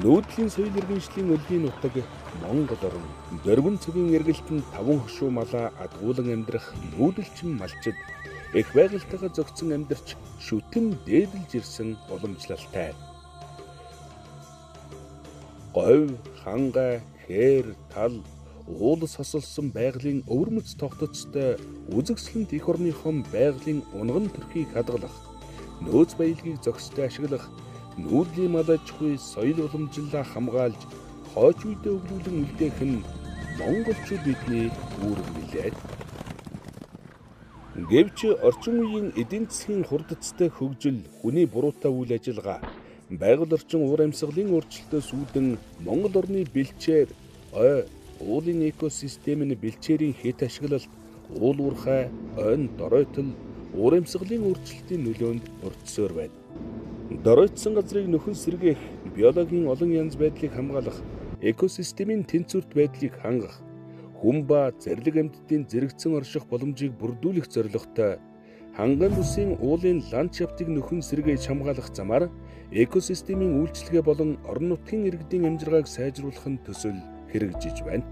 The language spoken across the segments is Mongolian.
Нүүдлийн соёл иргэншлийн өлгийн нутаг Монгол орн. Дөрвөн цэгийн эргэлтэнд 5 хошуу малаа адгуулan амьдрах нүүдэлчин малчид их байгальтайгаа зохицон амьдарч шүтэн дээдэлж ирсэн уламжлалтай. Говь, хангай, хээр, тал, уулс хосолсон байгалийн өвөрмөц тогтцтой үзэгсэлэнт эх орныхон байгалийн унган төрхийг хадгалах, нөөц баялагийг зохистой ашиглах, нүүдлийн мал аж ахуй соёл уламжлалаа хамгаалж хойч үедээ өвлүүлэн үлдээх нь монголчууд бидний үүрэг билээ. Гэвч орчин үеийн эдийн засгийн хурдцтай хөгжил, хүний буруутай үйл ажиллагаа, байгаль орчин уур амьсгалын өөрчлөлтөөс үүдэн Монгол орны бэлчээр уулын экосистемийн бэлчээрийн хэт ашиглалт, уул уурхай, ойн доройтол, уур амьсгалын өөрчлөлтийн нөлөөнд өртсөөр байна. Доройтсон газрыг нөхөн сэргээх, биологийн олон янз байдлыг хамгаалах, экосистемийн тэнцвэрт байдлыг хангах, хүн ба зэрлэг амьтдын зэрэгцэн орших боломжийг бүрдүүлэх зорилготой ханган бүсийн уулын ландшафтыг нөхөн сэргээж хамгаалах замаар экосистемийн үйлчлэгээ болон орон нутгийн иргэдийн амжиргааг сайжруулах нь төсөл хэрэгжиж байна.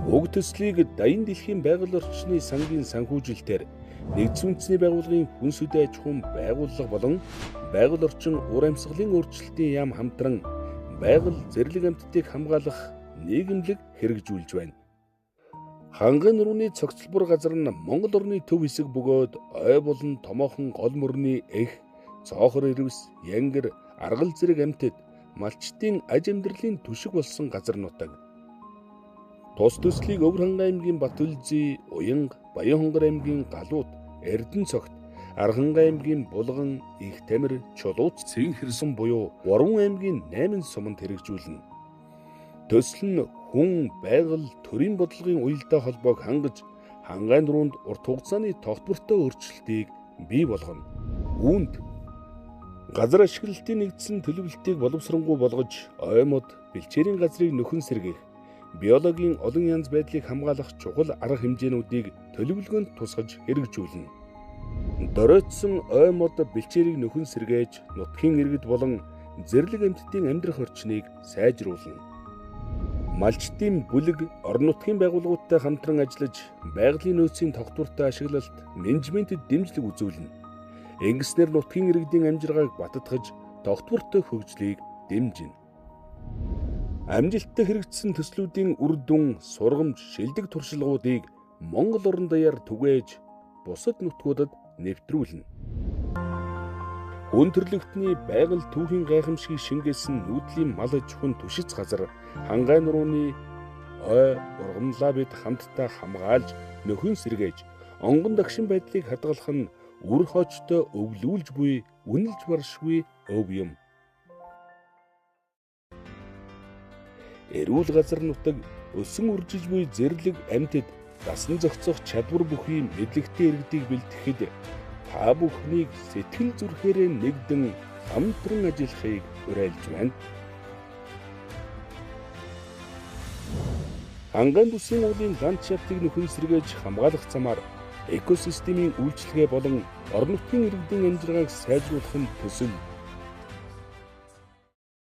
Уг төслийг Даян дэлхийн байгаль орчны сангийн санхүүжилтээр Нэгдсэн үндэсний байгууллагын хүнс хөдөө аж ахуйн байгууллага болон байгаль орчин уур амьсгалын өөрчлөлтийн яам хамтран байгаль зэрлэг амьтдыг хамгаалах нийгэмлэг хэрэгжүүлж байна. Хангай нурууны цогцлбор газар нь Монгол орны төв хэсэг бөгөөд ой болон томоохон гол мөрний эх, цоохор ирвэс, янгир, аргал зэрэг амьтад малчдын аж амьдралын түшиг болсон газар нутаг. Тус төслийг Өвөр хангай аймгийн Батүлзий, Уянга, Баянхонгор аймгийн Галууд, Эрдэнэцогт, Архангай аймгийн Булган, Их Тамир, Чулууц, Цэн хэрсэн буюу 3 аймгийн 8 суманд хэрэгжүүлнэ. Төсөл нь хүн, байгаль, төрийн бодлогын уялдаа холбоог хангаж, хангай нуруунд урт хугацааны тогтвортой өөрчлөлтийг бий болгоно. Үүнд газар ашиглалтын нэгдсэн төлөвлөлтийг боловсронгуй болгож, оймод бэлчээрийн газрыг нөхөн сэргээх, биологийн олон янз байдлыг хамгаалах чухал арга хэмжээнүүдийг төлөвлөгөөнд тусгаж хэрэгжүүлнэ. Доройтсон ой мод бэлчээрийг нөхөн сэргээж, нутгийн иргэд болон зэрлэг амьтдын амьдрах орчныг сайжруулна. Малчдын бүлэг, орон нутгийн байгууллагуудтай хамтран ажиллаж, байгалийн нөөцийн тогтвортой ашиглалт, менежментэд дэмжлэг үзүүлнэ. Ингэснээр нутгийн иргэдийн амжиргааг баттгаж, тогтвортой хөгжлийг дэмжинэ. Амжилттай хэрэгжсэн төслүүдийн үр дүн, сургамж, шилдэг туршлагуудыг Монгол орон даяар түгээж бусад нутгуудад нэвтрүүлнэ. Хүн төрөлхтний байгаль түүхийн гайхамшгийг шингээсэн нүүдлийн мал аж ахуйн түшиц газар хангай нурууны ой ургамлаа бид хамтдаа хамгаалж, нөхөн сэргээж, онгон дагшин байдлыг хадгалах нь үр хоочтой өвлүүлж буй үнэлж баршгүй өв юм. Эрүүл газар нутаг өсөн үржиж буй зэрлэг амьтад дасан зохицох чадвар бүхий мэдлэгтэй иргэдийг бэлтгэхэд та бүхнийг сэтгэл зүрхээрээ нэгдэн хамтран ажиллахыг уриалж байна. Хангай бүсийн уулын ландшафтыг нөхөн сэргээж хамгаалах замаар экосистемийн үйлчлэгээ болон орон нутгийн иргэдийн амжиргааг сайжруулах нь төсөл